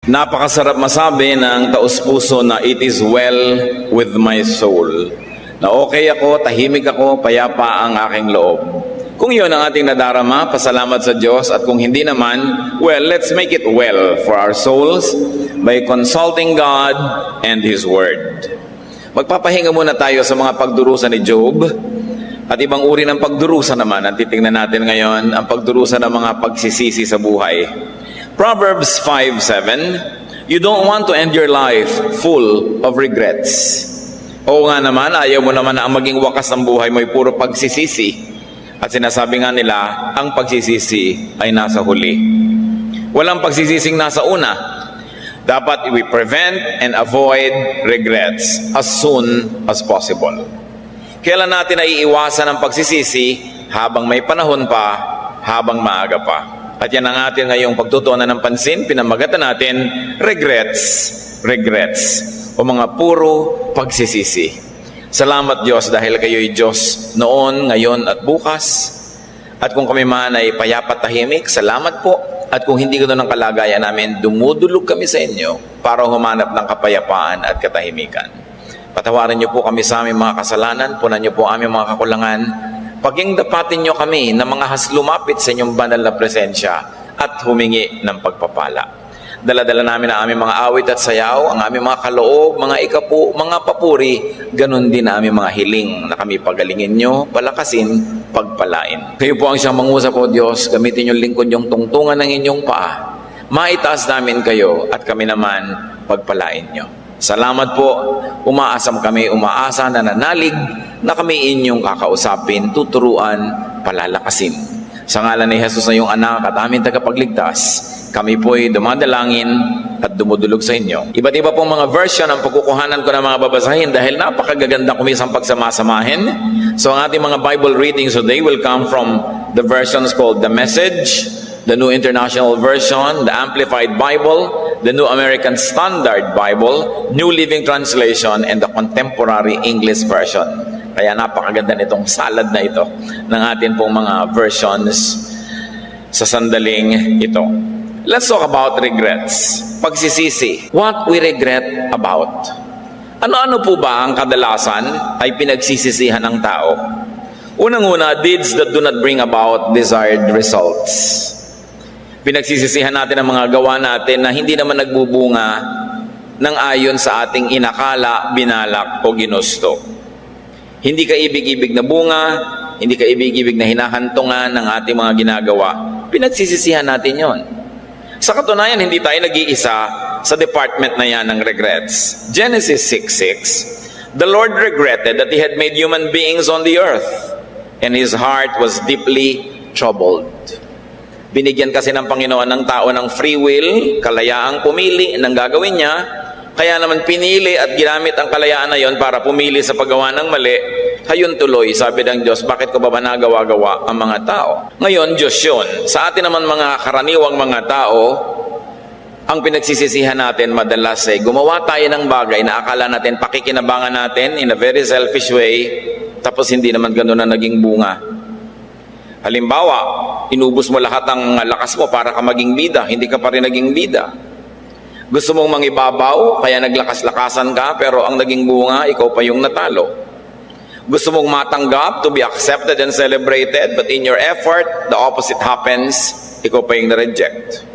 Napakasarap masabi ng taos-puso na it is well with my soul. Na okay ako, tahimik ako, payapa ang aking loob. Kung yun ang ating nadarama, pasalamat sa Diyos. At kung hindi naman, well, let's make it well for our souls by consulting God and His Word. Magpapahinga muna tayo sa mga pagdurusa ni Job. At ibang uri ng pagdurusa naman, ang titingnan natin ngayon, ang pagdurusa ng mga pagsisisi sa buhay. Proverbs 5:7, you don't want to end your life full of regrets. Oo nga naman, ayaw mo naman na ang maging wakas ng buhay mo ay puro pagsisisi. At sinasabi nga nila, ang pagsisisi ay nasa huli. Walang pagsisising nasa una. Dapat we prevent and avoid regrets as soon as possible. Kailan natin ay iiwasan ang pagsisisi habang may panahon pa, habang maaga pa. At yan ang atin ngayong pagtutuunan ng pansin, pinamagatan natin, regrets, o mga puro pagsisisi. Salamat Diyos dahil kayo'y Diyos noon, ngayon at bukas. At kung kami man ay payapat tahimik, salamat po. At kung hindi ganoon ang kalagayan namin, dumudulog kami sa inyo para humanap ng kapayapaan at katahimikan. Patawarin niyo po kami sa aming mga kasalanan, punan niyo po aming mga kakulangan. Paging dapatin niyo kami na mga haslumapit sa inyong banal na presensya at humingi ng pagpapala. Dala-dala namin ang aming mga awit at sayaw, ang aming mga kaloob, mga ikapu, mga papuri, ganun din ang aming mga hiling na kami pagalingin niyo, palakasin, pagpalain. Kayo po ang siyang mangusap o Diyos, gamitin yung lingkod yung tungtungan ng inyong paa. Maitaas namin kayo at kami naman pagpalain niyo. Salamat po, umaasam kami, umaasa, nananalig na kami inyong kakausapin, tuturuan, palalakasin. Sa ngalan ni Jesus na iyong anak at aming tagapagligtas, kami po'y dumadalangin at dumudulog sa inyo. Iba't iba pong mga version ang pagkukuhanan ko ng mga babasahin dahil napakagaganda kumisang pagsamasamahin. So ang ating mga Bible readings today will come from the versions called The Message, the New International Version, the Amplified Bible, the New American Standard Bible, New Living Translation, and the Contemporary English Version. Kaya napakaganda nitong salad na ito ng atin pong mga versions sa sandaling ito. Let's talk about regrets. Pagsisisi. What we regret about. Ano-ano po ba ang kadalasan ay pinagsisisihan ng tao? Unang-una, deeds that do not bring about desired results. Pinagsisisihan natin ang mga gawa natin na hindi naman nagbubunga ng ayon sa ating inakala, binalak o ginusto. Hindi ka ibig-ibig na bunga, hindi ka ibig-ibig na hinahantungan ng ating mga ginagawa. Pinagsisisihan natin yon. Sa katunayan, hindi tayo nag-iisa sa department na yan ng regrets. Genesis 6:6, the Lord regretted that He had made human beings on the earth, and His heart was deeply troubled. Binigyan kasi ng Panginoon ng tao ng free will, kalayaang pumili ng gagawin niya, kaya naman pinili at ginamit ang kalayaan na yon para pumili sa paggawa ng mali. Hayun tuloy, sabi ng Diyos, bakit ko ba nagawa-gawa ang mga tao? Ngayon, Diyos yun. Sa atin naman mga karaniwang mga tao, ang pinagsisisihan natin madalas ay gumawa tayo ng bagay na akala natin pakikinabangan natin in a very selfish way, tapos hindi naman ganun na naging bunga. Halimbawa, inubos mo lahat ng lakas mo para ka maging bida, hindi ka pa rin naging bida. Gusto mong mangibabaw, kaya naglakas-lakasan ka, pero ang naging bunga, ikaw pa yung natalo. Gusto mong matanggap, to be accepted and celebrated, but in your effort, the opposite happens, ikaw pa yung na-reject.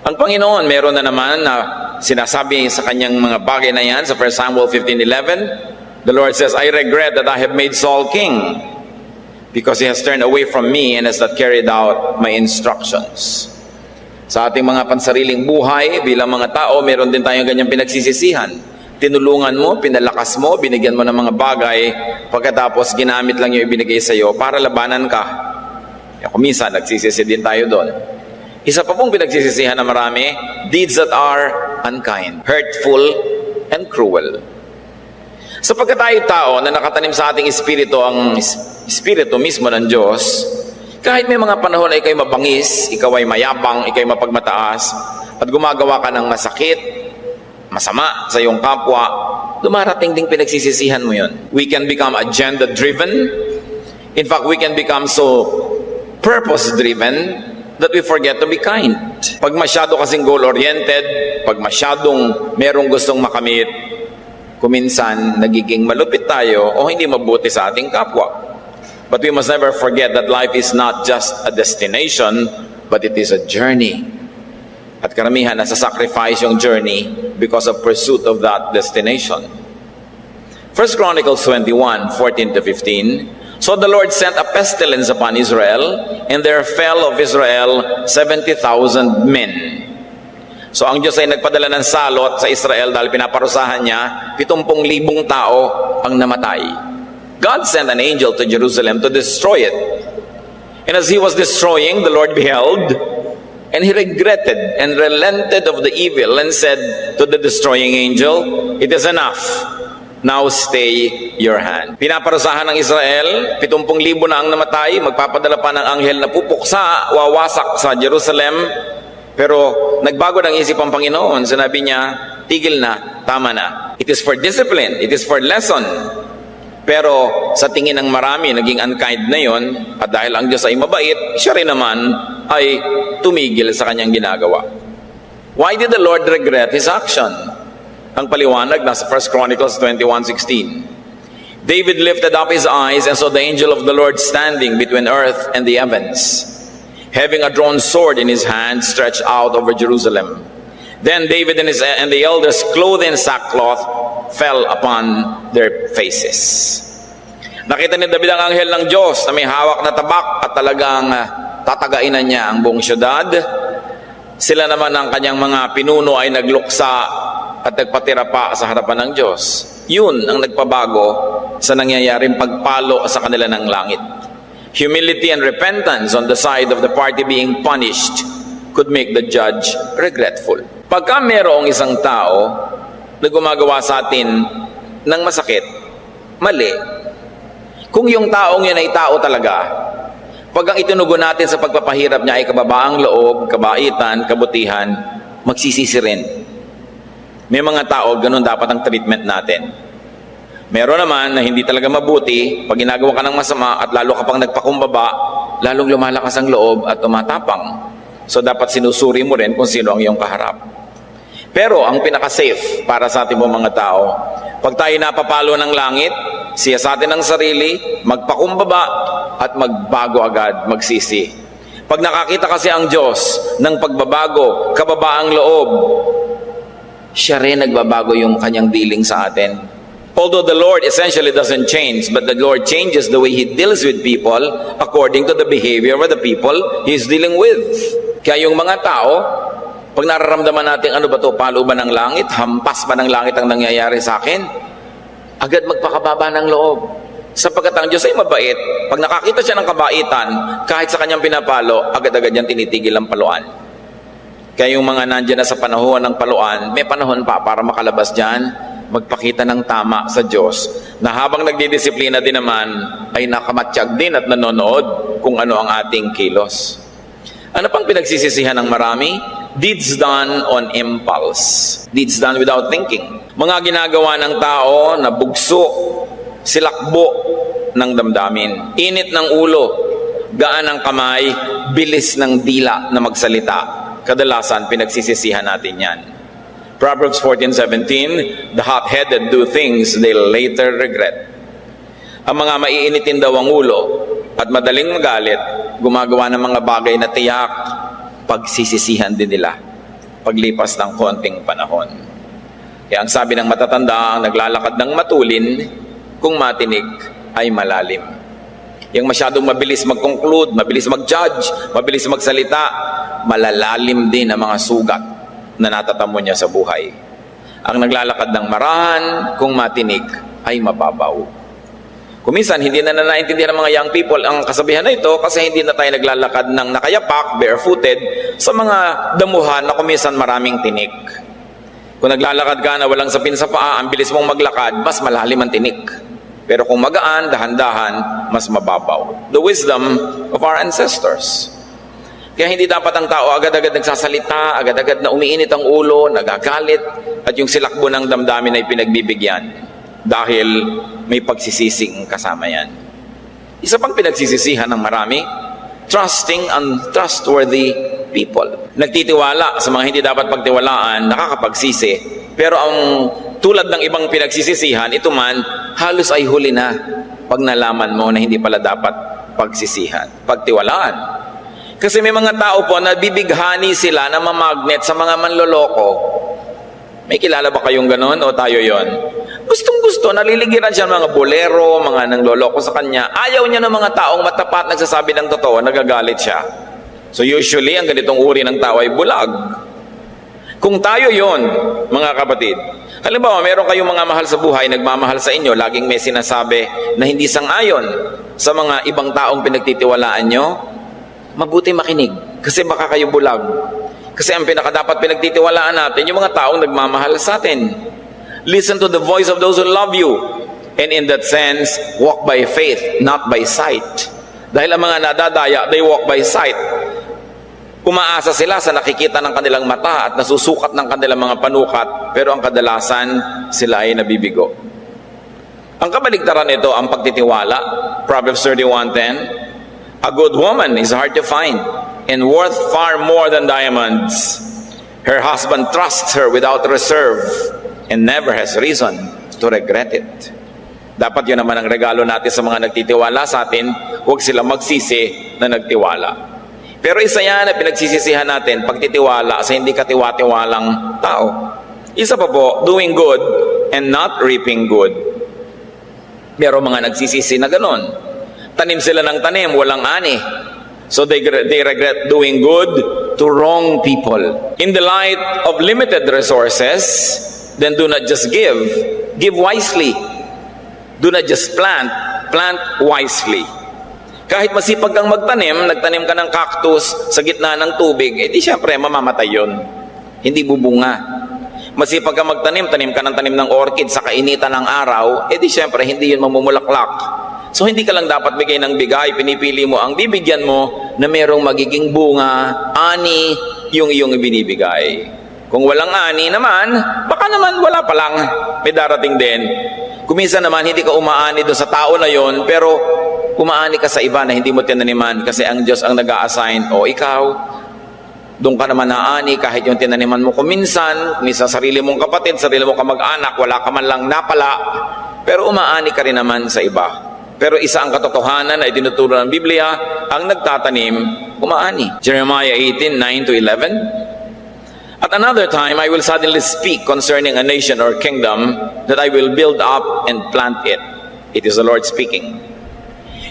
Ang Panginoon, meron na naman na sinasabi sa kanyang mga bagay na yan, sa 1 Samuel 15:11, the Lord says, I regret that I have made Saul king, because he has turned away from me and has not carried out my instructions. Sa ating mga pansariling buhay, bilang mga tao, meron din tayong ganyang pinagsisisihan. Tinulungan mo, pinalakas mo, binigyan mo ng mga bagay, pagkatapos ginamit lang yung ibinigay sa iyo para labanan ka. Kung minsan, nagsisisi din tayo doon. Isa pa pong pinagsisisihan na marami, deeds that are unkind, hurtful, and cruel. Sapagkat tayo tao na nakatanim sa ating espiritu, ang espiritu mismo ng Diyos, kahit may mga panahon ay ikaw'y mabangis, ikaw ay mayabang, ikaw ay mapagmataas, at gumagawa ka ng masakit, masama sa iyong kapwa, dumarating ding pinagsisisihan mo yun. We can become agenda-driven. In fact, we can become so purpose-driven that we forget to be kind. Pag masyado kasing goal-oriented, pag masyadong merong gustong makamit, kuminsan nagiging malupit tayo o hindi mabuti sa ating kapwa. But we must never forget that life is not just a destination, but it is a journey. At karamihan nasa-sacrifice yung journey because of pursuit of that destination. 1 Chronicles 21:14-15. So the Lord sent a pestilence upon Israel, and there fell of Israel 70,000 men. So ang Diyos ay nagpadala ng salot sa Israel dahil pinaparusahan niya, 70,000 tao ang namatay. God sent an angel to Jerusalem to destroy it. And as he was destroying, the Lord beheld, and he regretted and relented of the evil and said to the destroying angel, "It is enough. Now stay your hand." Pinaparusahan ng Israel, 70,000 na ang namatay, magpapadala pa ng anghel na pupuksa, wawasak sa Jerusalem. Pero nagbago ng isip ang Panginoon. Sinabi niya, tigil na, tama na. It is for discipline, it is for lesson. Pero sa tingin ng marami, naging unkind na yon. At dahil ang Diyos ay mabait, siya rin naman ay tumigil sa kanyang ginagawa. Why did the Lord regret his action? Ang paliwanag nasa 1 Chronicles 21:16. David lifted up his eyes and saw the angel of the Lord standing between earth and the heavens, having a drawn sword in his hand stretched out over Jerusalem. Then David and the elders, clothed in sackcloth, fell upon their faces. Nakita ni David ang anghel ng Diyos na may hawak na tabak at talagang tatagainan niya ang buong syudad. Sila naman ang kanyang mga pinuno ay nagluksa at nagpatira pa sa harapan ng Diyos. Yun ang nagpabago sa nangyayaring pagpalo sa kanila ng langit. Humility and repentance on the side of the party being punished could make the judge regretful. Pagka merong isang tao na gumagawa sa atin ng masakit, mali. Kung yung taong yun ay tao talaga, pag ang itinugon natin sa pagpapahirap niya ay kababaang loob, kabaitan, kabutihan, magsisisi rin. May mga tao, ganun dapat ang treatment natin. Meron naman na hindi talaga mabuti, pag ginagawa ka ng masama at lalo ka pang nagpakumbaba, lalong lumalakas ang loob at tumatapang. So dapat sinusuri mo rin kung sino ang iyong kaharap. Pero ang pinaka-safe para sa ating mga tao, pag tayo napapalo ng langit, siya sa atin ang sarili, magpakumbaba at magbago agad, magsisi. Pag nakakita kasi ang Diyos ng pagbabago, kababaang loob, siya rin nagbabago yung kanyang dealing sa atin. Although the Lord essentially doesn't change, but the Lord changes the way He deals with people according to the behavior of the people He's dealing with. Kaya yung mga tao, pag nararamdaman natin, ano ba to, palo ba ng langit, hampas ba ng langit ang nangyayari sa akin, agad magpakababa ng loob. Sapagkat ang Diyos ay mabait, pag nakakita siya ng kabaitan, kahit sa kanyang pinapalo, agad-agad niyang tinitigil ang paluan. Kaya yung mga nandiyan na sa panahon ng paluan, may panahon pa para makalabas dyan, magpakita ng tama sa Diyos, na habang nagdidisiplina din naman, ay nakamatsyag din at nanonood kung ano ang ating kilos. Ano pang pinagsisisihan ng marami? Deeds done on impulse. Deeds done without thinking. Mga ginagawa ng tao na bugso, silakbo ng damdamin, init ng ulo, gaan ng kamay, bilis ng dila na magsalita. Kadalasan, pinagsisisihan natin yan. Proverbs 14:17, the hot-headed do things they later regret. Ang mga maiinitin daw ang ulo at madaling magalit, gumagawa ng mga bagay na tiyak, pagsisisihan din nila paglipas ng konting panahon. Kaya ang sabi ng matatanda, ang naglalakad ng matulin, kung matinig ay malalim. Yung masyadong mabilis mag-conclude, mabilis mag-judge, mabilis magsalita, malalalim din ang mga sugat na natatamo niya sa buhay. Ang naglalakad ng marahan, kung matinig, ay mababaw. Kuminsan, hindi na naintindihan ng mga young people ang kasabihan na ito kasi hindi na tayo naglalakad ng nakayapak, barefooted, sa mga damuhan na kuminsan maraming tinik. Kung naglalakad ka na walang sapin sa paa, ang bilis mong maglakad, mas malalim ang tinik. Pero kung magaan, dahan-dahan, mas mababaw. The wisdom of our ancestors. Kaya hindi dapat ang tao agad-agad nagsasalita, agad-agad na umiinit ang ulo, nagagalit, at yung silakbo ng damdamin ay pinagbibigyan. Dahil may pagsisising kasama yan. Isa pang pinagsisisihan ng marami, trusting untrustworthy people. Nagtitiwala sa mga hindi dapat pagtiwalaan, nakakapagsisi. Pero ang tulad ng ibang pinagsisisihan, ito man, halos ay huli na pag nalaman mo na hindi pala dapat pagsisihan, pagtiwalaan. Kasi may mga tao po na bibighani sila na mamagnet sa mga manloloko. May kilala ba kayong ganon o tayo yon? Gustong-gusto, naliligiran siya ng mga bolero, mga nangloloko sa kanya. Ayaw niya ng mga taong matapat nagsasabi ng totoo, nagagalit siya. So usually, ang ganitong uri ng tao ay bulag. Kung tayo yon, mga kapatid, halimbawa, meron kayong mga mahal sa buhay, nagmamahal sa inyo, laging may sinasabi na hindi sang-ayon sa mga ibang taong pinagtitiwalaan nyo, mabuti makinig, kasi baka kayo bulag. Kasi ang pinakadapat pinagtitiwalaan natin, yung mga taong nagmamahal sa atin. Listen to the voice of those who love you. And in that sense, walk by faith, not by sight. Dahil ang mga nadadaya, they walk by sight. Umaasa sila sa nakikita ng kanilang mata at nasusukat ng kanilang mga panukat, pero ang kadalasan, sila ay nabibigo. Ang kabaligtaran nito, ang pagtitiwala. Proverbs 31:10, a good woman is hard to find and worth far more than diamonds. Her husband trusts her without reserve and never has reason to regret it. Dapat yun naman ang regalo natin sa mga nagtitiwala sa atin, huwag sila magsisi na nagtiwala. Pero isa yan na pinagsisisihan natin, pagtitiwala sa hindi katiwa-tiwalang tao. Isa pa po, doing good and not reaping good. Pero mga nagsisisi na ganon. Tanim sila ng tanim, walang ani. So they regret doing good to wrong people. In the light of limited resources, then do not just give wisely. Do not just plant wisely. Kahit masipag kang magtanim, nagtanim ka ng cactus sa gitna ng tubig, di syempre mamamatay yun. Hindi bubunga. Masipag kang magtanim, tanim ka ng orchid sa kainitan ng araw, di syempre hindi yun mamumulaklak. So hindi ka lang dapat bigay ng bigay, pinipili mo ang bibigyan mo na merong magiging bunga, ani, yung iyong ibinibigay. Kung walang ani naman, baka naman wala pa lang, may darating din. Kuminsan naman, hindi ka umaani doon sa tao na yon, pero umaani ka sa iba na hindi mo tinaniman kasi ang Diyos ang nag-a-assign, o ikaw, doon ka naman naani kahit yung tinaniman mo kuminsan, sa sarili mong kapatid, sarili mong kamag-anak, wala ka man lang napala, pero umaani ka rin naman sa iba. Pero isa ang katotohanan na itinuturo ng Biblia, ang nagtatanim, umaani. Jeremiah 18:9-11. At another time, I will suddenly speak concerning a nation or kingdom that I will build up and plant it. It is the Lord speaking.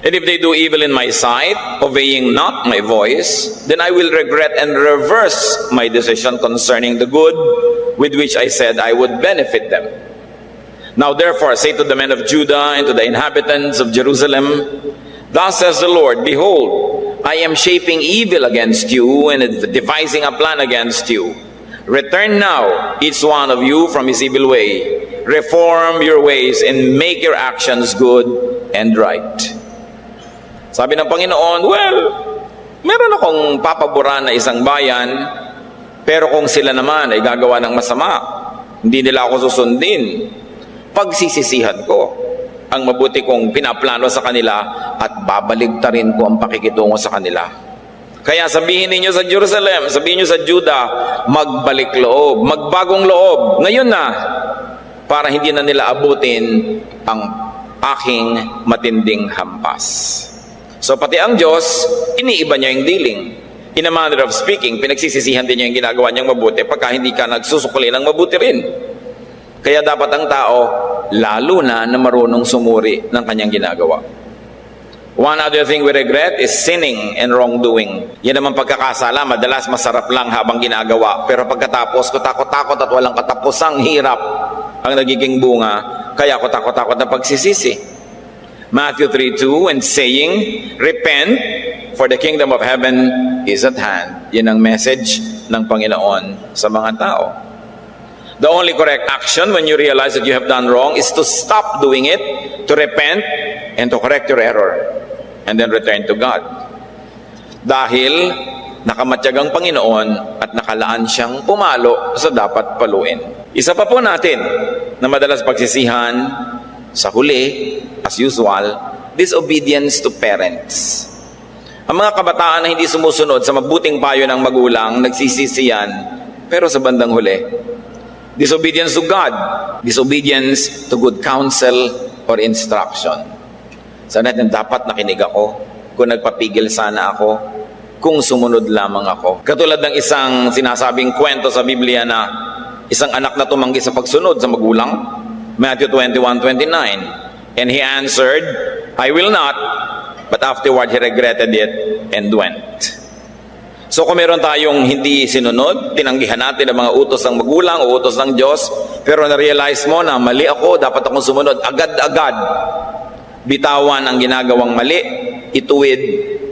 And if they do evil in my sight, obeying not my voice, then I will regret and reverse my decision concerning the good with which I said I would benefit them. Now therefore, say to the men of Judah and to the inhabitants of Jerusalem, thus says the Lord, behold, I am shaping evil against you and devising a plan against you. Return now, each one of you, from his evil way. Reform your ways and make your actions good and right. Sabi ng Panginoon, well, meron akong papaboran na isang bayan, pero kung sila naman ay gagawa ng masama, hindi nila ako susundin, pagsisisihan ko ang mabuti kong pinaplano sa kanila at babaligtarin ko ang pakikitungo sa kanila. Kaya sabihin ninyo sa Jerusalem, sabihin niyo sa Judah, magbalik loob, magbagong loob, ngayon na, para hindi na nila abutin ang aking matinding hampas. So pati ang Diyos, iniiba niya yung dealing. In a manner of speaking, pinagsisisihan din niya yung ginagawa niyang mabuti pagka hindi ka nagsusukli ng mabuti rin. Kaya dapat ang tao, lalo na marunong sumuri ng kanyang ginagawa. One other thing we regret is sinning and wrongdoing. Yan naman pagkakasala, madalas masarap lang habang ginagawa. Pero pagkatapos, kutakot-takot at walang katapusang hirap ang nagiging bunga. Kaya kutakot-takot na pagsisisi. Matthew 3:2, and saying, repent, for the kingdom of heaven is at hand. Yan ang message ng Panginoon sa mga tao. The only correct action when you realize that you have done wrong is to stop doing it, to repent, and to correct your error. And then return to God. Dahil nakamatiyag ang Panginoon at nakalaan siyang pumalo sa dapat paluin. Isa pa po natin na madalas pagsisihan sa huli, as usual, disobedience to parents. Ang mga kabataan na hindi sumusunod sa mabuting payo ng magulang, nagsisisi yan, pero sa bandang huli, disobedience to God, disobedience to good counsel or instruction. Sana dapat nakinig ako, kung nagpapigil sana ako, kung sumunod lamang ako. Katulad ng isang sinasabing kwento sa Biblia na isang anak na tumanggi sa pagsunod sa magulang, Matthew 21:29. And he answered, I will not, but afterward he regretted it and went. So kung meron tayong hindi sinunod, tinanggihan natin ang mga utos ng magulang o utos ng Diyos, pero na-realize mo na mali ako, dapat akong sumunod, agad-agad bitawan ang ginagawang mali, ituwid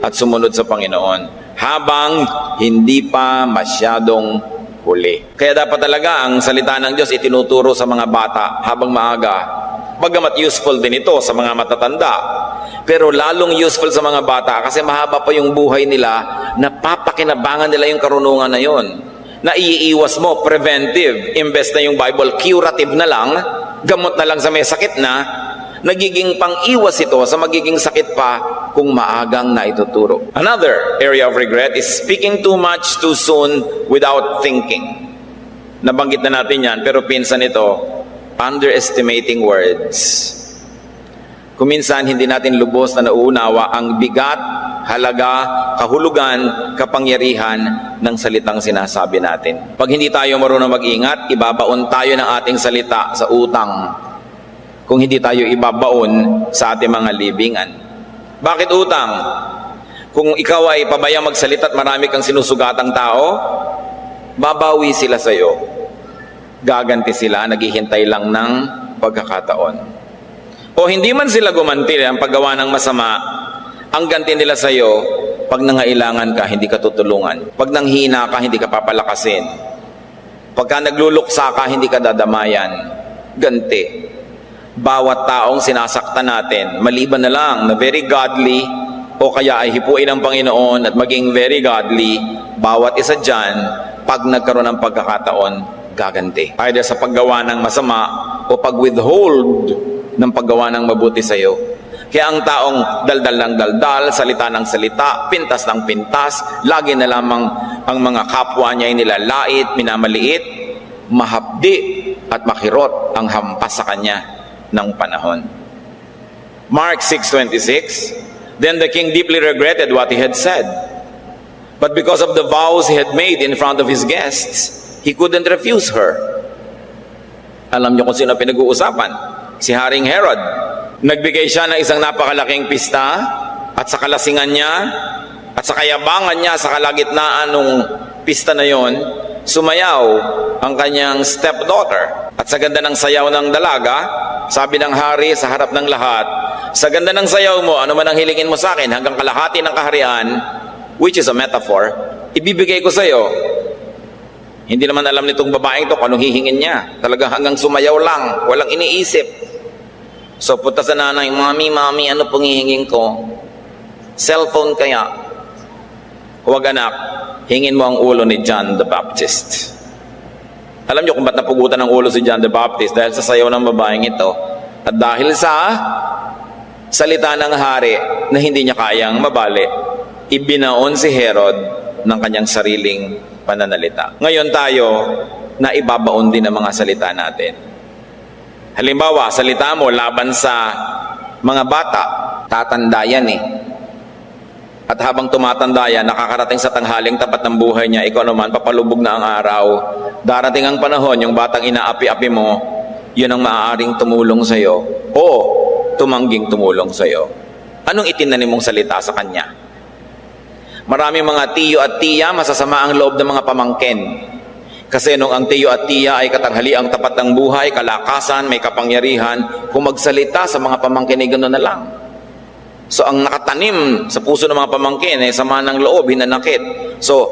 at sumunod sa Panginoon habang hindi pa masyadong huli. Kaya dapat talaga ang salita ng Diyos itinuturo sa mga bata habang maaga. Bagamat useful din ito sa mga matatanda, pero lalong useful sa mga bata kasi mahaba pa yung buhay nila, napapakinabangan nila yung karunungan na yun. Naiiwas mo, preventive, imbes na yung Bible, curative na lang, gamot na lang sa may sakit na, nagiging pang-iwas ito sa magiging sakit pa kung maagang naituturo. Another area of regret is speaking too much too soon without thinking. Nabanggit na natin yan, pero pinsan ito, underestimating words. Kung minsan hindi natin lubos na nauunawa ang bigat, halaga, kahulugan, kapangyarihan ng salitang sinasabi natin. Pag hindi tayo marunong mag-ingat, ibabaon tayo ng ating salita sa utang. Kung hindi tayo ibabaon sa ating mga libingan. Bakit utang? Kung ikaw ay pabayang magsalita at marami kang sinusugatang tao, babawi sila sa iyo. Gaganti sila, naghihintay lang ng pagkakataon. O hindi man sila gumanti ang paggawa ng masama, ang ganti nila sa iyo, pag nangailangan ka, hindi ka tutulungan. Pag nanghina ka, hindi ka papalakasin. Pagka nagluluksa ka, hindi ka dadamayan. Ganti. Bawat taong sinasaktan natin, maliban na lang na very godly, o kaya ay hipuin ng Panginoon at maging very godly, bawat isa dyan, pag nagkaroon ng pagkakataon, gaganti. Either sa paggawa ng masama o pag-withhold ng paggawa ng mabuti sa iyo. Kaya ang taong daldal ng daldal, salita ng salita, pintas ng pintas, lagi na lamang ang mga kapwa niya ay nilalait, minamaliit, mahapdi at makirot ang hampas sa kanya ng panahon. Mark 6:26, then the king deeply regretted what he had said. But because of the vows he had made in front of his guests, he couldn't refuse her. Alam niyo kung sino pinag-uusapan? Si Haring Herod. Nagbigay siya ng isang napakalaking pista at sa kalasingan niya at sa kayabangan niya sa kalagitnaan ng pista na yon, sumayaw ang kanyang stepdaughter. At sa ganda ng sayaw ng dalaga, sabi ng hari sa harap ng lahat, sa ganda ng sayaw mo, ano man ang hilingin mo sa akin hanggang kalahati ng kaharian, which is a metaphor, ibibigay ko sa iyo. Hindi naman alam nitong babaeng to kung anong hihingin niya. Talagang hanggang sumayaw lang, walang iniisip. So punta sa nanay, Mami, ano pong hihingin ko? Cellphone kaya? Huwag anak, hingin mo ang ulo ni John the Baptist. Alam niyo kung ba't napugutan ng ulo si John the Baptist? Dahil sa sayaw ng babaeng ito. At dahil sa salita ng hari na hindi niya kayang mabali, ibinaon si Herod ng kanyang sariling pananalita. Ngayon tayo, na ibabaon din ang mga salita natin. Halimbawa, salita mo laban sa mga bata, tatanda yan eh. At habang tumatanda yan, nakakarating sa tanghaling tapat ng buhay niya, ikaw naman, papalubog na ang araw. Darating ang panahon, yung batang inaapi-api mo, yun ang maaaring tumulong sa'yo o tumangging tumulong sa'yo. Anong itinanim mong salita sa kanya? Maraming mga tiyo at tiya, masasama ang loob ng mga pamangkin. Kasi nung ang tiyo at tiya ay katanghaliang tapat ng buhay, kalakasan, may kapangyarihan, kung magsalita sa mga pamangkin ay gano'n na lang. So ang nakatanim sa puso ng mga pamangkin ay sama ng loob, hinanakit. So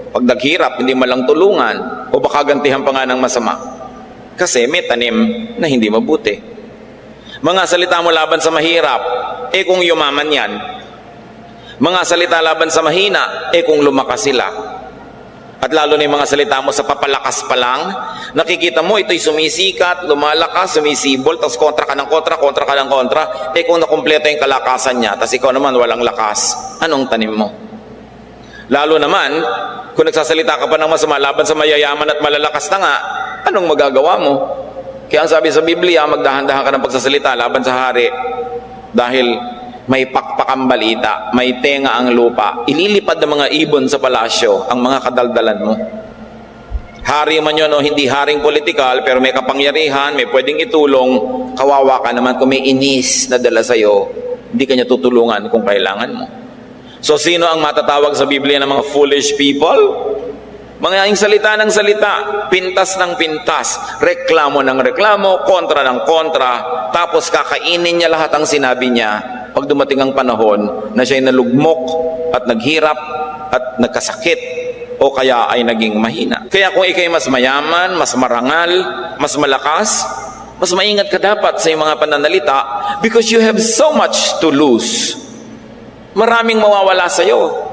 pag naghirap, hindi malang tulungan o baka gantihan pa nga ng masama. Kasi may tanim na hindi mabuti. Mga salita mo laban sa mahirap, kung yumaman yan. Mga salita laban sa mahina, kung lumakas sila. At lalo na yung mga salita mo sa papalakas pa lang, nakikita mo ito'y sumisikat, lumalakas, sumisibol, tapos kontra ka ng kontra, kontra ka ng kontra. Eh kung nakumpleto yung kalakasan niya, tapos ikaw naman walang lakas, anong tanim mo? Lalo naman, kung nagsasalita ka pa ng masama laban sa mayayaman at malalakas na nga, anong magagawa mo? Kaya ang sabi sa Biblia, magdahan-dahan ka ng pagsasalita laban sa hari. Dahil may pakpak ang balita, may tenga ang lupa. Ililipad ng mga ibon sa palasyo ang mga kadaldalan mo. Hari man yun o hindi haring politikal, pero may kapangyarihan, may pwedeng itulong, kawawa ka naman kung may inis na dala sa'yo, hindi ka niya tutulungan kung kailangan mo. So sino ang matatawag sa Biblia ng mga foolish people? Mga yung salita ng salita, pintas ng pintas, reklamo ng reklamo, kontra ng kontra, tapos kakainin niya lahat ang sinabi niya pag dumating ang panahon na siya'y nalugmok at naghirap at nagkasakit o kaya ay naging mahina. Kaya kung ikay mas mayaman, mas marangal, mas malakas, mas maingat ka dapat sa iyong mga pananalita because you have so much to lose. Maraming mawawala sa iyo.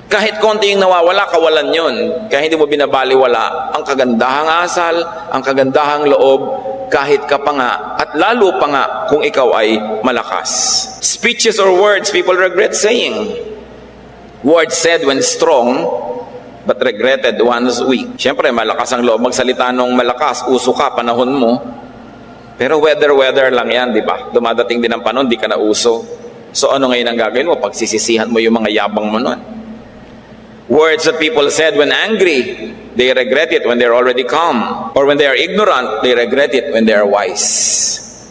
Kahit konti yung nawawala, kawalan yun. Kaya hindi mo binabaliwala ang kagandahang asal, ang kagandahang loob, kahit ka pa nga, at lalo pa nga kung ikaw ay malakas. Speeches or words people regret saying. Words said when strong, but regretted once weak. Siyempre, malakas ang loob magsalita nung malakas, uso ka, panahon mo. Pero weather lang yan, di ba? Dumadating din ang panahon, di ka na uso. So ano ngayon ang gagawin mo? Pagsisisihan mo yung mga yabang mo nun. Words that people said when angry, they regret it when they're already calm. Or when they are ignorant, they regret it when they are wise.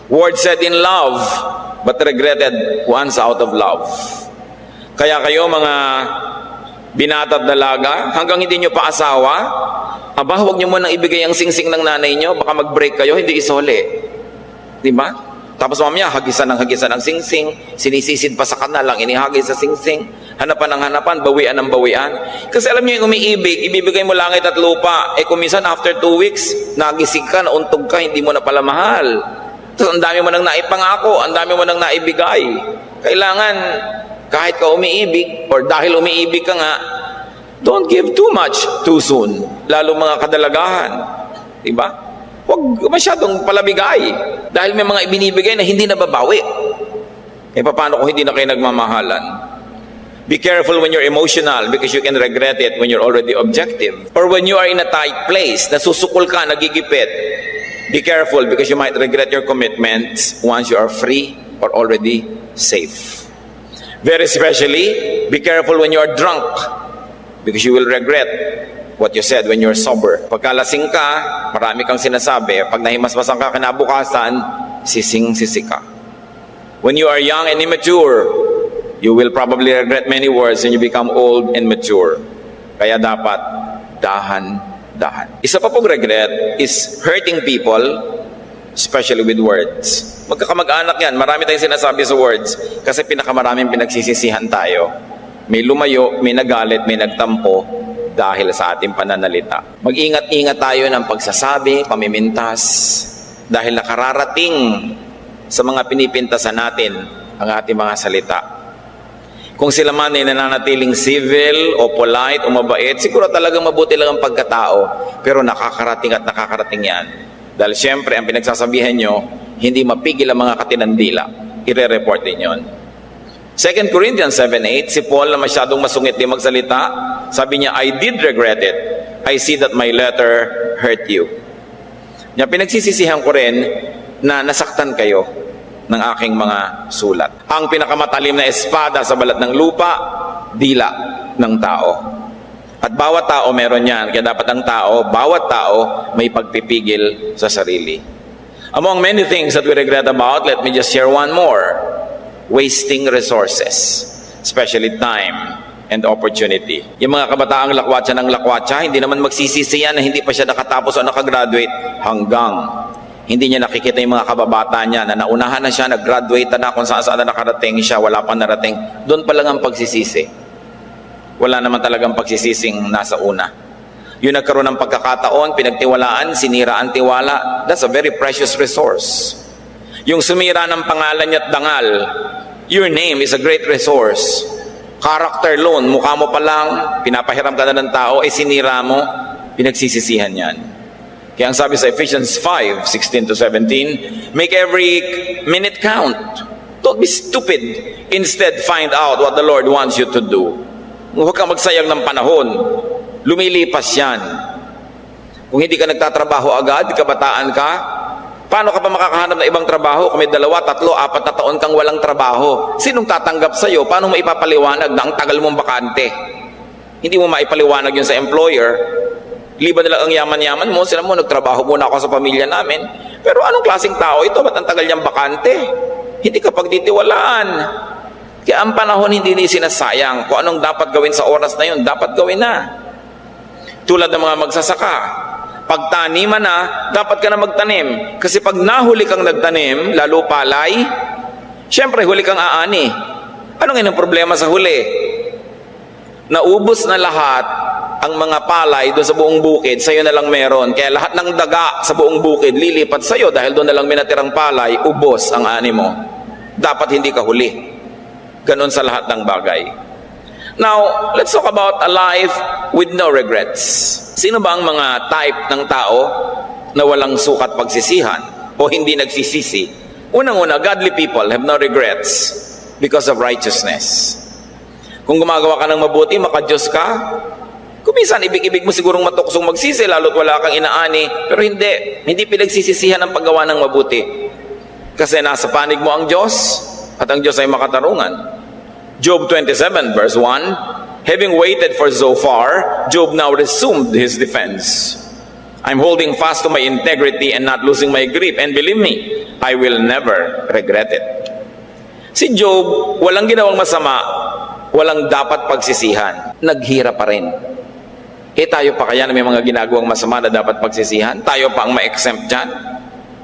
Words said in love, but regretted once out of love. Kaya kayo mga binata at dalaga, hanggang hindi nyo pa asawa, aba, huwag nyo munang ibigay ang singsing ng nanay nyo, baka mag-break kayo, hindi isole. Diba? Tapos mamaya, hagisan ng singsing, sinisisid pa sa kanal lang, inihagis sa singsing, hanapan ng hanapan, bawian ng bawian. Kasi alam niyo yung umiibig, ibibigay mo langit at lupa. Eh kung minsan after 2 weeks, nagising ka, nauntog ka, hindi mo na pala mahal. Tapos ang dami mo nang naipangako, ang dami mo nang naibigay. Kailangan, kahit ka umiibig, or dahil umiibig ka nga, don't give too much too soon. Lalo mga kadalagahan. Diba? Huwag masyadong palabigay. Dahil may mga ibinibigay na hindi nababawi. Eh paano kung hindi na kayo nagmamahalan? Be careful when you're emotional because you can regret it when you're already objective. Or when you are in a tight place, nasusukol ka, nagigipit. Be careful because you might regret your commitments once you are free or already safe. Very especially, be careful when you are drunk because you will regret what you said when you're sober. Pagkalasing ka, marami kang sinasabi. Pag nahimasmasan ka kinabukasan, sising-sisi ka. When you are young and immature, you will probably regret many words when you become old and mature. Kaya dapat dahan-dahan. Isa pa pong regret is hurting people, especially with words. Magkakamag-anak yan. Marami tayong sinasabi sa words kasi pinakamaraming pinagsisisihan tayo. May lumayo, may nagalit, may nagtampo dahil sa ating pananalita. Mag-ingat-ingat tayo ng pagsasabi, pamimintas, dahil nakararating sa mga pinipintasan natin ang ating mga salita. Kung sila man ay nananatiling civil o polite o mabait, siguro talagang mabuti lang ang pagkatao, pero nakakarating at nakakarating yan. Dahil siyempre, ang pinagsasabihan nyo, hindi mapigil ang mga katinandila. Ire-report din yun. 2 Corinthians 7:8, si Paul na masyadong masungit din magsalita, sabi niya, I did regret it. I see that my letter hurt you. Niya, pinagsisisihan ko rin na nasaktan kayo ng aking mga sulat. Ang pinakamatalim na espada sa balat ng lupa, dila ng tao. At bawat tao meron yan. Kaya dapat ang tao, bawat tao may pagpipigil sa sarili. Among many things that we regret about, let me just share one more. Wasting resources, especially time and opportunity. Yung mga kabataang lakwatsa ng lakwatsa, hindi naman magsisisi yan na hindi pa siya nakatapos o nakagraduate hanggang hindi niya nakikita yung mga kababata niya na naunahan na siya, nag-graduate na kung saan na nakarating siya, wala pa narating. Doon pa lang ang pagsisisi. Wala naman talagang pagsisising nasa una. Yung nagkaroon ng pagkakataon, pinagtiwalaan, sinira ang tiwala, that's a very precious resource. Yung sumira ng pangalan niya at dangal, your name is a great resource. Character loan, mukha mo pa lang, pinapahiram ka na ng tao, sinira mo, pinagsisisihan yan. Kaya ang sabi sa Ephesians 5:16 to 17, make every minute count. Don't be stupid. Instead, find out what the Lord wants you to do. Huwag kang magsayang ng panahon. Lumilipas yan. Kung hindi ka nagtatrabaho agad, kabataan ka, paano ka pa makakahanap ng ibang trabaho kung may 2, 3, 4 na taon kang walang trabaho? Sinong tatanggap sa'yo? Paano mo ipapaliwanag na ang tagal mong bakante? Hindi mo maipaliwanag yun sa employer. Liban nila ang yaman-yaman mo, sila mo, nagtrabaho muna ako sa pamilya namin. Pero anong klaseng tao ito? Ba't ang tagal niyang bakante? Hindi ka pagtitiwalaan. Kaya ang panahon hindi ni sinasayang. Kung anong dapat gawin sa oras na yun, dapat gawin na. Tulad ng mga magsasaka. Pag taniman na, dapat ka na magtanim. Kasi pag nahuli kang nagtanim, lalo palay, syempre huli kang aani. Ano nga ang problema sa huli? Naubos na lahat ang mga palay doon sa buong bukid, sa'yo na lang meron. Kaya lahat ng daga sa buong bukid lilipat sa'yo dahil doon na lang minatirang palay, ubos ang ani mo. Dapat hindi ka huli. Ganon sa lahat ng bagay. Now, let's talk about a life with no regrets. Sino ba ang mga type ng tao na walang sukat pagsisihan o hindi nagsisisi? Unang-una, godly people have no regrets because of righteousness. Kung gumagawa ka ng mabuti, maka-Diyos ka, kuminsan, ibig-ibig mo sigurong matuksong magsisi, lalo't wala kang inaani, pero hindi pinagsisisihan ang paggawa ng mabuti. Kasi nasa panig mo ang Diyos, at ang Diyos ay makatarungan. Job 27 verse 1, having waited for Zophar, Job now resumed his defense. I'm holding fast to my integrity and not losing my grip, and believe me, I will never regret it. Si Job, walang ginawang masama, walang dapat pagsisihan, naghirap pa rin. Tayo pa kaya na may mga ginagawang masama na dapat pagsisihan? Tayo pa ang ma-exempt dyan?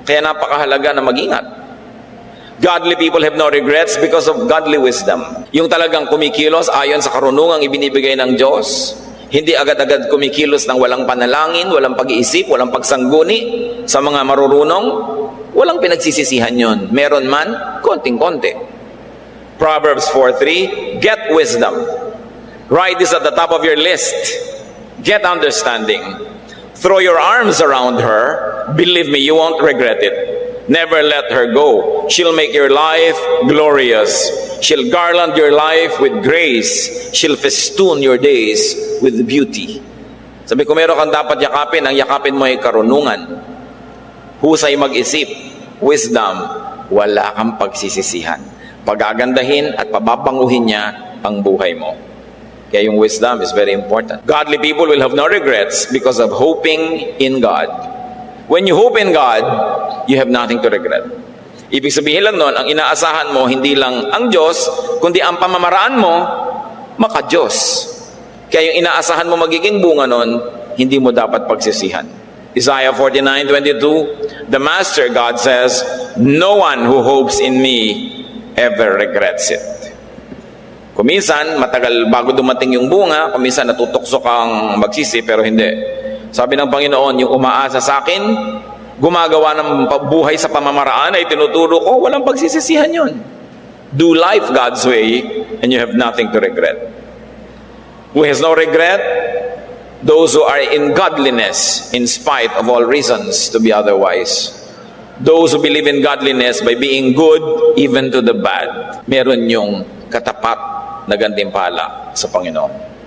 Kaya napakahalaga na mag-ingat. Godly people have no regrets because of godly wisdom. Yung talagang kumikilos ayon sa karunungang ibinibigay ng Diyos, hindi agad-agad kumikilos ng walang panalangin, walang pag-iisip, walang pagsangguni sa mga marurunong, walang pinagsisisihan yon. Meron man, konting-konti. Proverbs 4:3, get wisdom. Write this at the top of your list. Get understanding. Throw your arms around her. Believe me, you won't regret it. Never let her go. She'll make your life glorious. She'll garland your life with grace. She'll festoon your days with beauty. Sabi ko, meron kang dapat yakapin. Ang yakapin mo ay karunungan. Husay mag-isip. Wisdom. Wala kang pagsisisihan. Pagagandahin at pababanguhin niya ang buhay mo. Kaya yung wisdom is very important. Godly people will have no regrets because of hoping in God. When you hope in God, you have nothing to regret. Ibig sabihin lang nun, ang inaasahan mo, hindi lang ang Diyos, kundi ang pamamaraan mo, maka-Diyos. Kaya yung inaasahan mo magiging bunga nun, hindi mo dapat pagsisihan. Isaiah 49:22, the Master God says, no one who hopes in me ever regrets it. Kuminsan, matagal bago dumating yung bunga, kuminsan natutokso kang magsisi, pero hindi. Sabi ng Panginoon, yung umaasa sa akin, gumagawa ng buhay sa pamamaraan ay tinuturo ko, walang pagsisisihan yun. Do life God's way, and you have nothing to regret. Who has no regret? Those who are in godliness, in spite of all reasons to be otherwise. Those who believe in godliness by being good, even to the bad. Meron yung katapat na gantimpala sa Panginoon.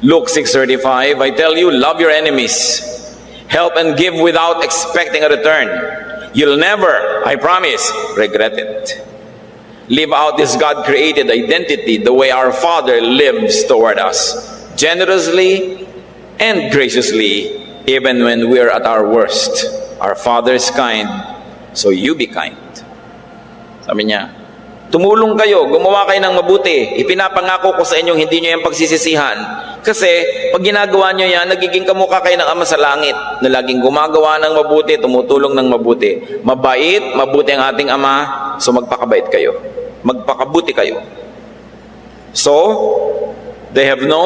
Luke 6:35, I tell you, love your enemies. Help and give without expecting a return. You'll never, I promise, regret it. Live out this God-created identity the way our Father lives toward us. Generously and graciously, even when we're at our worst. Our Father is kind, so you be kind. Sabi niya, tumulong kayo, gumawa kayo ng mabuti. Ipinapangako ko sa inyong hindi nyo yung pagsisisihan. Kasi pag ginagawa nyo yan, nagiging kamukha kayo ng Ama sa Langit na laging gumagawa ng mabuti, tumutulong ng mabuti. Mabait, mabuti ang ating Ama, so magpakabait kayo. Magpakabuti kayo. So, they have no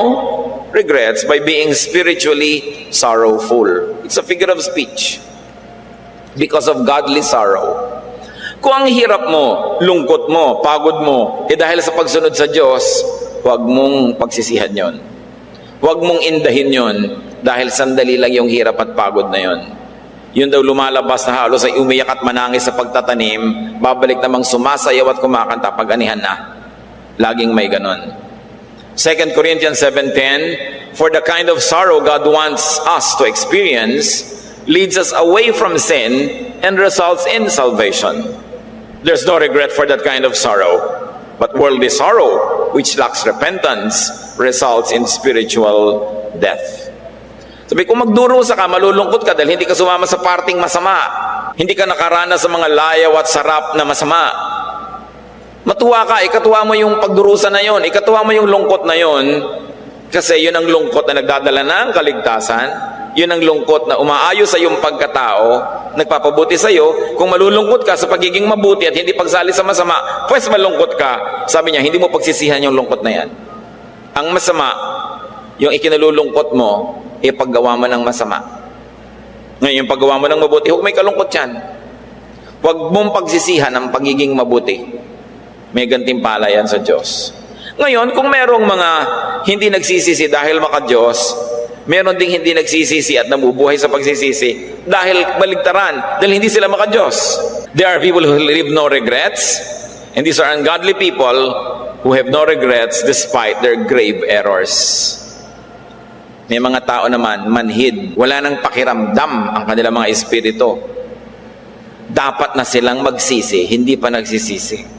regrets by being spiritually sorrowful. It's a figure of speech. Because of godly sorrow. Kung ang hirap mo, lungkot mo, pagod mo, dahil sa pagsunod sa Diyos, huwag mong pagsisihan yon. Huwag mong indahin yon dahil sandali lang yung hirap at pagod na yon. Yun daw lumalabas na halos ay umiyak at manangis sa pagtatanim, babalik namang sumasayaw at kumakanta pag anihan na. Laging may ganon. 2 Corinthians 7:10, for the kind of sorrow God wants us to experience leads us away from sin and results in salvation. There's no regret for that kind of sorrow, but worldly sorrow, which lacks repentance, results in spiritual death. Sabi, kung magdurusa ka, malulungkot ka dahil hindi ka sumama sa parting masama. Hindi ka nakaranas sa mga layaw at sarap na masama. Matuwa ka, ikatuwa mo yung pagdurusa na yon, ikatuwa mo yung lungkot na yon, kasi yun ang lungkot na nagdadala ng kaligtasan, yun ang lungkot na umaayos sa iyong pagkatao, nagpapabuti sa iyo. Kung malulungkot ka sa pagiging mabuti at hindi pagsali sa masama, pues malungkot ka. Sabi niya, hindi mo pagsisihan yung lungkot na yan. Ang masama, yung ikinalulungkot mo, paggawa mo ng masama. Ngayon, yung paggawa mo ng mabuti, huwag may kalungkot yan. Huwag mong pagsisihan ang pagiging mabuti. May gantimpala yan sa Diyos. Ngayon, kung merong mga hindi nagsisisi dahil maka-Diyos, meron ding hindi nagsisisi at nabubuhay sa pagsisisi dahil baligtaran, dahil hindi sila maka-Diyos. There are people who live no regrets, and these are ungodly people who have no regrets despite their grave errors. May mga tao naman, manhid, wala nang pakiramdam ang kanilang mga espiritu. Dapat na silang magsisi, hindi pa nagsisisi.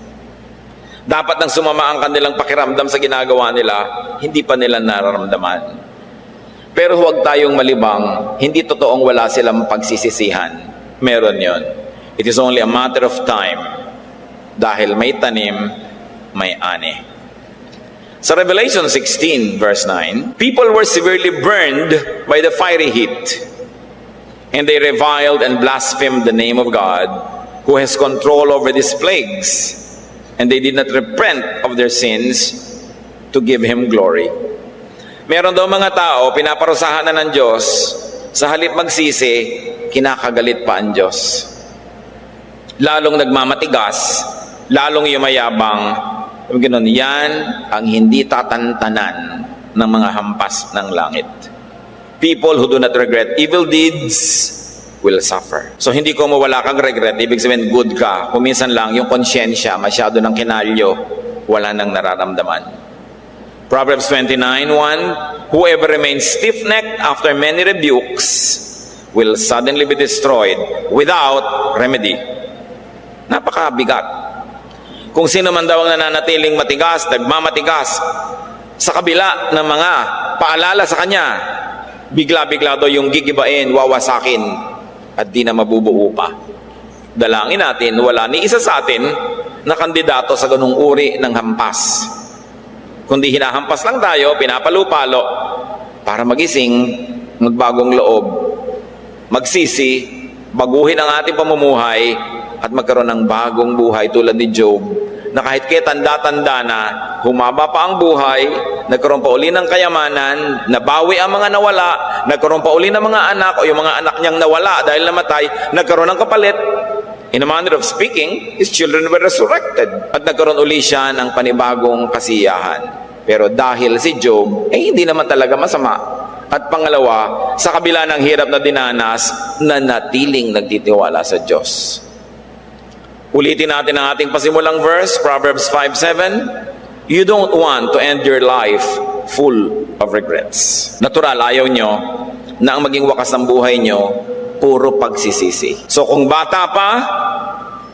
Dapat nang sumama ang kanilang pakiramdam sa ginagawa nila, hindi pa nila nararamdaman. Pero huwag tayong malibang, hindi totoong wala silang pagsisisihan. Meron yon. It is only a matter of time. Dahil may tanim, may ani. Sa Revelation 16, verse 9, people were severely burned by the fiery heat, and they reviled and blasphemed the name of God, who has control over these plagues, and they did not repent of their sins to give Him glory. Meron daw mga tao, pinaparusahan na ng Diyos, sa halip magsisi, kinakagalit pa ang Diyos. Lalong nagmamatigas, lalong yumayabang. Ganun, yan ang hindi tatantanan ng mga hampas ng langit. People who do not regret evil deeds will suffer. So hindi ko mawala kang regret, ibig sabihin good ka. Kung minsan lang yung konsyensya masyado ng kinalyo, wala nang nararamdaman. Proverbs 29:1, whoever remains stiff-necked after many rebukes will suddenly be destroyed without remedy. Napakabigat. Kung sino man daw ang nananatiling matigas, nagmamatigas sa kabila ng mga paalala sa kanya, bigla-bigla daw yung gigibain, wawasakin, at di na mabubuo pa. Dalangin natin, wala ni isa sa atin na kandidato sa ganung uri ng hampas. Kundi hinahampas lang tayo, pinapalo-palo, para magising, magbagong loob, magsisi, baguhin ang ating pamumuhay, at magkaroon ng bagong buhay tulad ni Job, na kahit kaya tanda-tanda na, humaba pa ang buhay, nagkaroon pa uli ng kayamanan, nabawi ang mga nawala, nagkaroon pa uli ng mga anak, o yung mga anak niyang nawala dahil namatay, nagkaroon ng kapalit. In a manner of speaking, his children were resurrected. At nagkaroon uli siya ng panibagong kasiyahan. Pero dahil si Job, hindi naman talaga masama. At pangalawa, sa kabila ng hirap na dinanas, nanatiling nagtitiwala sa Diyos. Ulitin natin ang ating pasimulang verse, Proverbs 5:7. You don't want to end your life full of regrets. Natural, ayaw nyo na ang maging wakas ng buhay nyo, puro pagsisisi. So kung bata pa,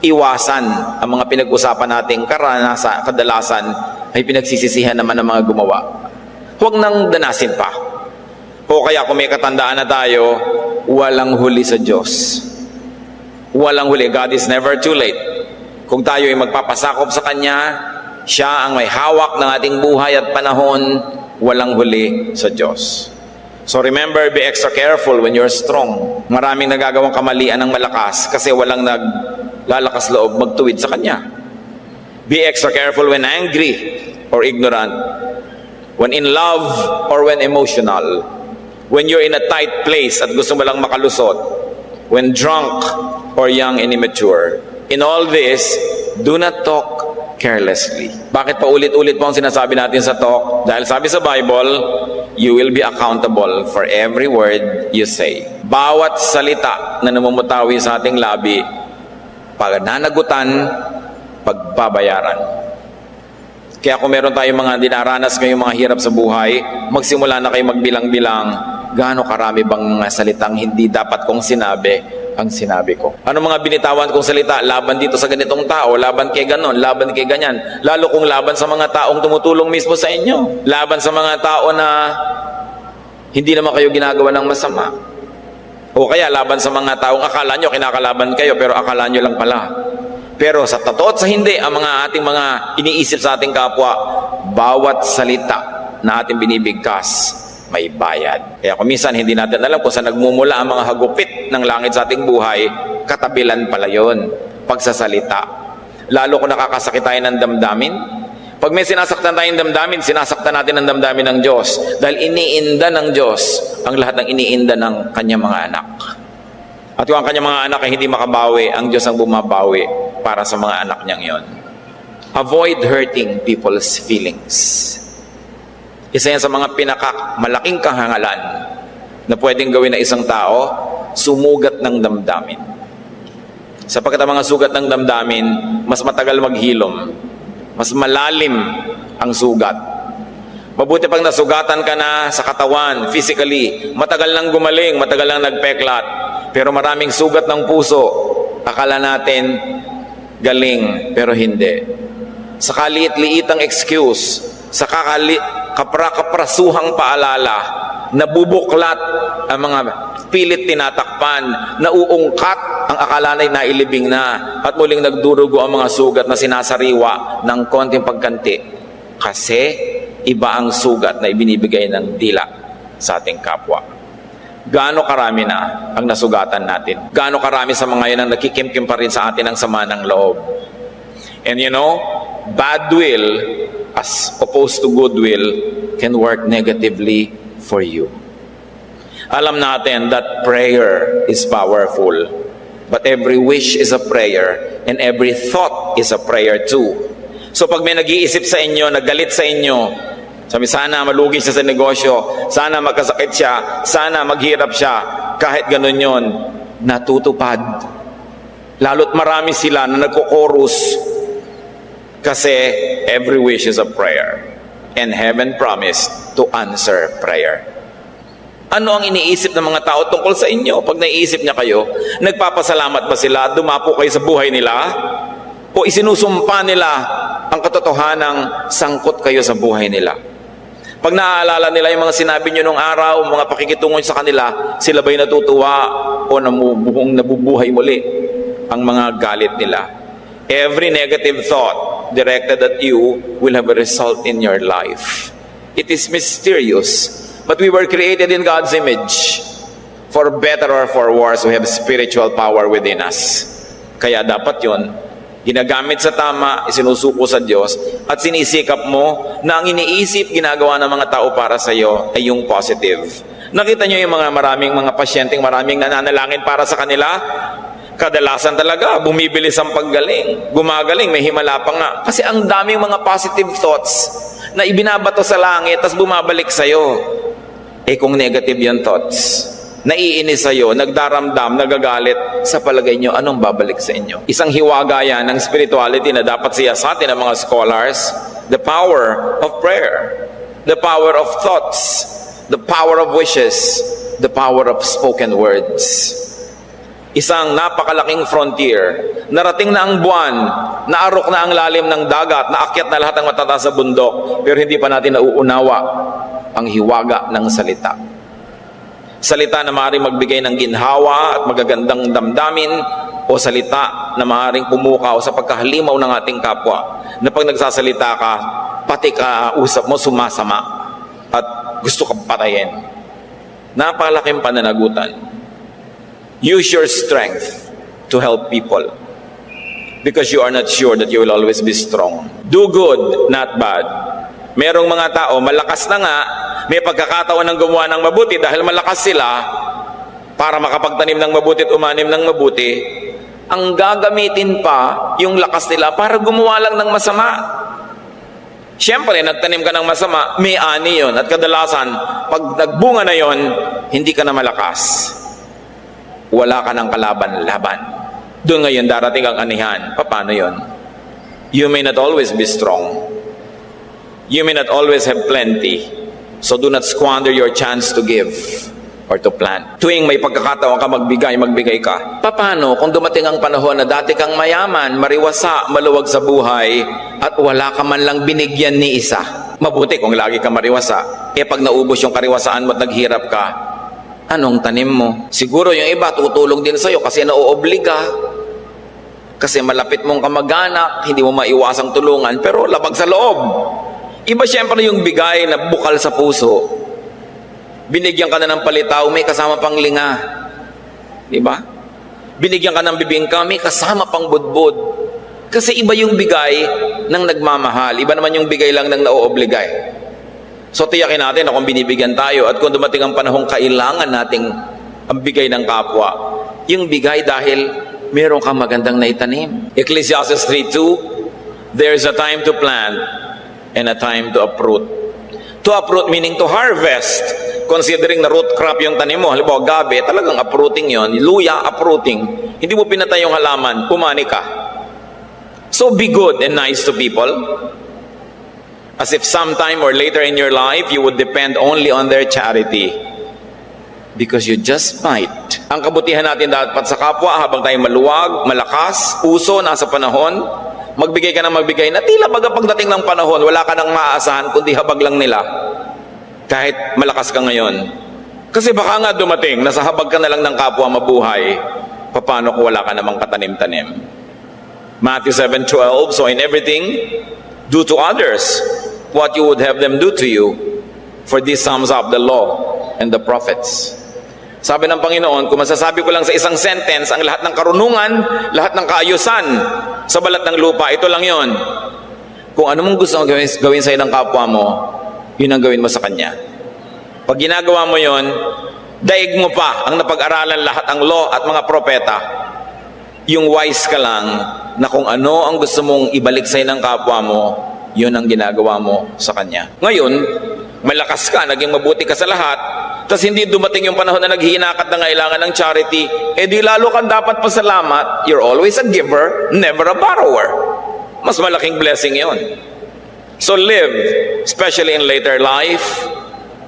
iwasan ang mga pinag-usapan nating kadalasan ay pinagsisisihan naman ng mga gumawa. Huwag nang danasin pa. O kaya kung may katandaan na tayo, walang huli sa Diyos. Walang huli. God is never too late. Kung tayo ay magpapasakop sa Kanya, Siya ang may hawak ng ating buhay at panahon, walang huli sa Diyos. So remember, be extra careful when you're strong. Maraming nagagawang kamalian ng malakas kasi walang naglalakas loob magtuwid sa Kanya. Be extra careful when angry or ignorant, when in love or when emotional, when you're in a tight place at gusto mo lang makalusot, when drunk or young and immature. In all this, do not talk carelessly. Bakit pa ulit-ulit po ang sinasabi natin sa talk? Dahil sabi sa Bible, you will be accountable for every word you say. Bawat salita na namumutawi sa ating labi, pag nanagutan, pagbabayaran. Kaya kung meron tayong mga dinaranas ngayong mga hirap sa buhay, magsimula na kayo magbilang-bilang, gaano karami bang mga salitang hindi dapat kong sinabi ang sinabi ko. Ano mga binitawan kong salita laban dito sa ganitong tao, laban kay ganon, laban kay ganyan, lalo kung laban sa mga taong tumutulong mismo sa inyo, laban sa mga tao na hindi naman kayo ginagawa ng masama, o kaya laban sa mga taong akala nyo kinakalaban kayo pero akala nyo lang pala. Pero sa totoo at sa hindi, ang mga ating mga iniisip sa ating kapwa, bawat salita na ating binibigkas may bayad. Kaya kung minsan hindi natin alam kung saan nagmumula ang mga hagupit ng langit sa ating buhay, katabilan pala yun, pagsasalita. Lalo kung nakakasakit tayo ng damdamin. Pag may sinasaktan tayong damdamin, sinasaktan natin ang damdamin ng Diyos. Dahil iniinda ng Diyos ang lahat ng iniinda ng kanyang mga anak. At kung ang kanyang mga anak ay hindi makabawi, ang Diyos ang bumabawi para sa mga anak niyang yon. Avoid hurting people's feelings. Isa yan sa mga malaking kahangalan na pwedeng gawin ng isang tao, sumugat ng damdamin. Sapagkat ang mga sugat ng damdamin, mas matagal maghilom, mas malalim ang sugat. Mabuti pag nasugatan ka na sa katawan, physically, matagal nang gumaling, matagal nang nagpeklat. Pero maraming sugat ng puso, akala natin galing, pero hindi. Sa kaliit-liitang excuse, sa kapra-kaprasuhang paalala, nabubuklat ang mga pilit tinatakpan, nauungkat ang akala na nailibing na, at muling nagdurugo ang mga sugat na sinasariwa ng konting pagkanti. Kasi iba ang sugat na ibinibigay ng dila sa ating kapwa. Gaano karami na ang nasugatan natin? Gaano karami sa mga yan ang nakikimkim pa rin sa atin ang sama ng loob? And you know, bad will as opposed to good will can work negatively for you. Alam natin that prayer is powerful, but every wish is a prayer and every thought is a prayer too. So pag may nag-iisip sa inyo, naggalit sa inyo, sabi, sana malugi siya sa negosyo, sana magkasakit siya, sana maghirap siya, kahit ganun yon, natutupad. Lalo't marami sila na nagko-chorus kasi every wish is a prayer and heaven promised to answer prayer. Ano ang iniisip ng mga tao tungkol sa inyo? Pag naiisip niya kayo, nagpapasalamat ba sila? Dumapo kayo sa buhay nila? O isinusumpa nila ang katotohanang sangkot kayo sa buhay nila? Pag naaalala nila yung mga sinabi nyo nung araw, mga pakikitungo sa kanila, sila ba'y natutuwa o nabubuhay muli ang mga galit nila? Every negative thought directed at you will have a result in your life. It is mysterious, but we were created in God's image. For better or for worse, we have spiritual power within us. Kaya dapat yun, ginagamit sa tama, isinusuko sa Diyos, at sinisikap mo na ang iniisip, ginagawa ng mga tao para sa iyo ay yung positive. Nakita nyo yung maraming mga pasyenteng maraming nananalangin para sa kanila? Kadalasan talaga, bumibilis ang paggaling. Gumagaling, may himala pa nga. Kasi ang daming mga positive thoughts na ibinabato sa langit, tas bumabalik sa'yo. Eh kung negative yung thoughts, naiinis sa'yo, nagdaramdam, nagagalit, sa palagay nyo, anong babalik sa inyo? Isang hiwaga yan ng spirituality na dapat siyasatin ng mga scholars, the power of prayer, the power of thoughts, the power of wishes, the power of spoken words. Isang napakalaking frontier. Narating na ang buwan, naarok na ang lalim ng dagat, naakyat na lahat ng matataas sa bundok, pero hindi pa natin nauunawa ang hiwaga ng salita. Salita na maaaring magbigay ng ginhawa at magagandang damdamin, o salita na maaaring pumukaw sa pagkahalimaw ng ating kapwa, na pag nagsasalita ka, pati kausap mo sumasama at gusto kang patayin. Napakalaking pananagutan. Use your strength to help people because you are not sure that you will always be strong. Do good, not bad. Merong mga tao, malakas na nga, may pagkakataon ng gumawa ng mabuti dahil malakas sila para makapagtanim ng mabuti at umanim ng mabuti, ang gagamitin pa yung lakas nila para gumawa lang ng masama. Siyempre, nagtanim ka ng masama, may ani yun. At kadalasan, pag nagbunga na yon, hindi ka na malakas. Wala ka ng kalaban-laban. Doon ngayon darating ang anihan. Paano yon? You may not always be strong. You may not always have plenty. So do not squander your chance to give or to plant. Tuwing may pagkakataon ka magbigay ka. Paano kung dumating ang panahon na dati kang mayaman, mariwasa, maluwag sa buhay, at wala ka man lang binigyan ni isa? Mabuti kung lagi ka mariwasa. Pag naubos yung kariwasaan mo at naghirap ka, anong tanim mo? Siguro yung iba tutulong din sa'yo kasi nauobliga. Kasi malapit mong kamag-anak, hindi mo maiwasang tulungan, pero labag sa loob. Iba siyempre yung bigay na bukal sa puso. Binigyan ka na ng palitaw, may kasama pang linga. Di ba? Binigyan ka ng bibingka, may kasama pang budbud. Kasi iba yung bigay ng nagmamahal. Iba naman yung bigay lang ng nauobligay. So tiyakin natin na kung binibigyan tayo at kung dumating ang panahong kailangan nating ang bigay ng kapwa, yung bigay dahil meron kang magandang naitanim. Ecclesiastes 3:2, there's a time to plant and a time to uproot. To uproot meaning to harvest. Considering na root crop yung tanim mo, halimbawa gabi, talagang uprooting yon. Luya, uprooting. Hindi mo pinatay yung halaman, pumani ka. So be good and nice to people. As if sometime or later in your life, you would depend only on their charity. Because you just might. Ang kabutihan natin dapat sa kapwa habang tayo maluwag, malakas, uso, nasa panahon, magbigay ka ng magbigay na tila baga pagdating ng panahon, wala ka nang maaasahan kundi habag lang nila. Kahit malakas ka ngayon. Kasi baka nga dumating, nasa habag ka na lang ng kapwa mabuhay, paano kung wala ka namang katanim-tanim? Matthew 7:12, so in everything, do to others what you would have them do to you, for this sums up the law and the prophets. Sabi ng Panginoon, kung masasabi ko lang sa isang sentence, ang lahat ng karunungan, lahat ng kaayusan sa balat ng lupa, ito lang yon. Kung ano mong gusto gawin sa'yo ng kapwa mo, yun ang gawin mo sa kanya. Pag ginagawa mo yon, daig mo pa ang napag-aralan lahat ang law at mga propeta. Yung wise ka lang na kung ano ang gusto mong ibalik sa'yo ng kapwa mo, yun ang ginagawa mo sa kanya. Ngayon, malakas ka, naging mabuti ka sa lahat, tapos hindi dumating yung panahon na naghihinakat na ngailangan ng charity, di lalo kang dapat pasalamat. You're always a giver, never a borrower. Mas malaking blessing yon. So live, especially in later life,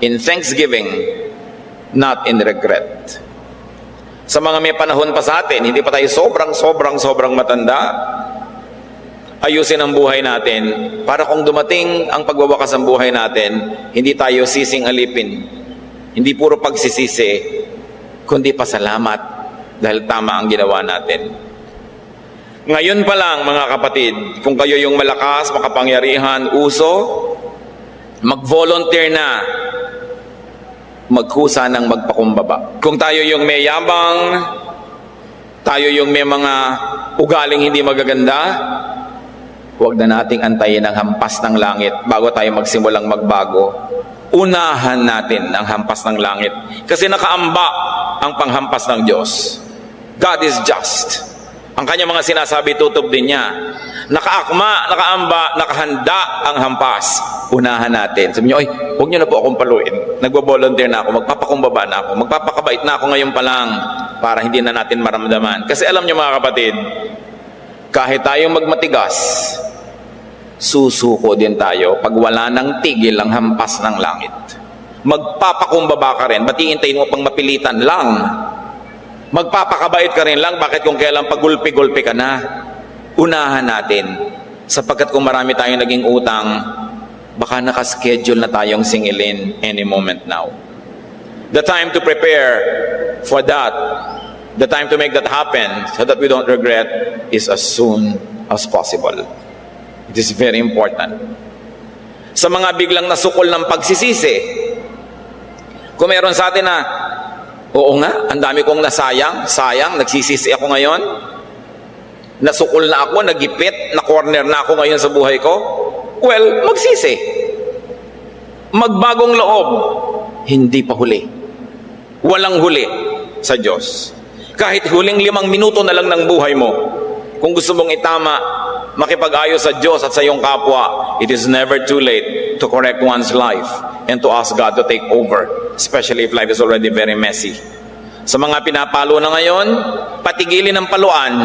in thanksgiving, not in regret. Sa mga may panahon pa sa atin, hindi pa tayo sobrang matanda, ayusin ang buhay natin para kung dumating ang pagwawakas ng buhay natin, hindi tayo sising alipin. Hindi puro pagsisisi, kundi pasalamat dahil tama ang ginawa natin. Ngayon pa lang mga kapatid, kung kayo yung malakas, makapangyarihan, uso, mag-volunteer na, magkusa ng magpakumbaba. Kung tayo yung may yabang, tayo yung may mga ugaling hindi magaganda, huwag na nating antayin ang hampas ng langit bago tayo magsimulang magbago. Unahan natin ang hampas ng langit. Kasi nakaamba ang panghampas ng Diyos. God is just. Ang kanyang mga sinasabi, tutup din niya. Nakaakma, nakaamba, nakahanda ang hampas. Unahan natin. Sabi niyo, huwag niyo na po akong paluin. Nagbo-volunteer na ako, magpapakumbaba na ako, magpapakabait na ako ngayon pa lang para hindi na natin maramdaman. Kasi alam niyo mga kapatid, kahit tayong magmatigas, susuko din tayo pag wala nang tigil ang hampas ng langit. Magpapakumbaba ka rin, ba't iintayin mo pang mapilitan lang? Magpapakabait ka rin lang, bakit kung kailan pagulpi-gulpi ka na? Unahan natin, sapagkat kung marami tayong naging utang, baka nakaschedule na tayong singilin any moment now. The time to prepare for that, the time to make that happen, so that we don't regret, is as soon as possible. It is very important. Sa mga biglang nasukol ng pagsisisi, kung meron sa atin na, oo nga, ang dami kong sayang, nagsisisi ako ngayon, nasukol na ako, nagipit, na-corner na ako ngayon sa buhay ko, well, magsisi. Magbagong loob, hindi pa huli. Walang huli sa Diyos. Kahit huling 5 minuto na lang ng buhay mo, kung gusto mong itama, makipag-ayos sa Diyos at sa iyong kapwa, it is never too late to correct one's life and to ask God to take over, especially if life is already very messy. Sa mga pinapalo na ngayon, patigilin ng paluan,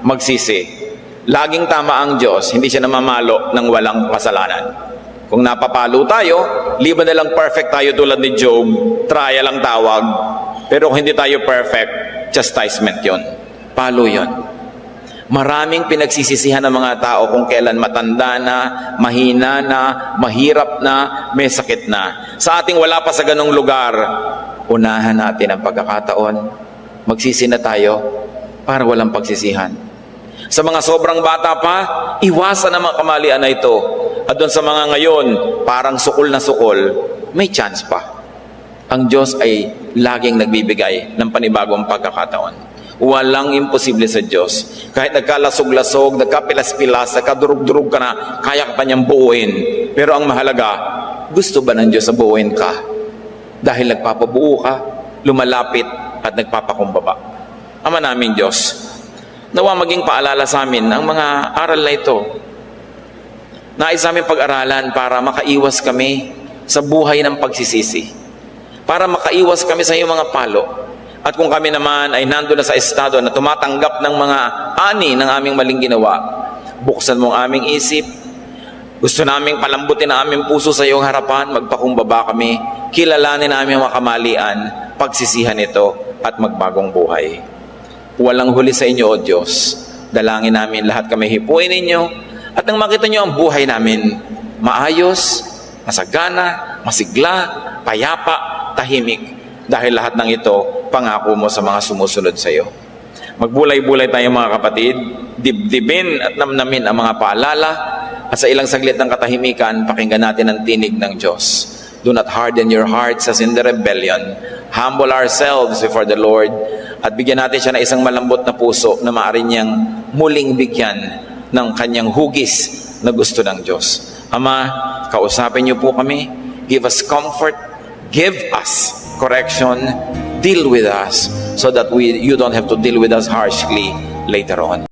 magsisi. Laging tama ang Diyos, hindi siya namamalo ng walang kasalanan. Kung napapalo tayo, liban na lang perfect tayo tulad ni Job, trial ang tawag. Pero kung hindi tayo perfect, chastisement yon. Palo yon. Maraming pinagsisisihan ng mga tao kung kailan matanda na, mahina na, mahirap na, may sakit na. Sa ating wala pa sa ganong lugar, unahan natin ang pagkakataon. Magsisi na tayo para walang pagsisihan. Sa mga sobrang bata pa, iwasan ang mga kamalian na ito. At doon sa mga ngayon, parang sukol na sukol, may chance pa. Ang Diyos ay laging nagbibigay ng panibagong pagkakataon. Walang imposible sa Diyos. Kahit nagkalasog-lasog, nagkapilas-pilas, nagkadurug-durug ka na, kaya ka pa niyang buuin. Pero ang mahalaga, gusto ba ng Diyos na buuin ka? Dahil nagpapabuo ka, lumalapit at nagpapakumbaba. Ama naming Diyos, nawa maging paalala sa amin ang mga aral na ito. Nais namin pag-aralan para makaiwas kami sa buhay ng pagsisisi. Para makaiwas kami sa iyong mga palo. At kung kami naman ay nandun na sa estado na tumatanggap ng mga ani ng aming maling ginawa, buksan mo ang aming isip. Gusto naming palambutin ang aming puso sa iyong harapan, magpakumbaba kami, kilalanin namin ang mga kamalian, pagsisihan ito at magbagong buhay. Walang huli sa inyo, O Diyos. Dalangin namin lahat kami hipuin ninyo at nang makita nyo ang buhay namin, maayos, masagana, masigla, payapa, tahimik. Dahil lahat ng ito, pangako mo sa mga sumusunod sa iyo. Magbulay-bulay tayo mga kapatid, dibdibin at namnamin ang mga paalala, at sa ilang saglit ng katahimikan, pakinggan natin ang tinig ng Diyos. Do not harden your hearts as in the rebellion. Humble ourselves before the Lord, at bigyan natin siya ng isang malambot na puso na maaari niyang muling bigyan ng kanyang hugis na gusto ng Diyos. Ama, kausapin niyo po kami, give us comfort, give us correction, deal with us so that you don't have to deal with us harshly later on.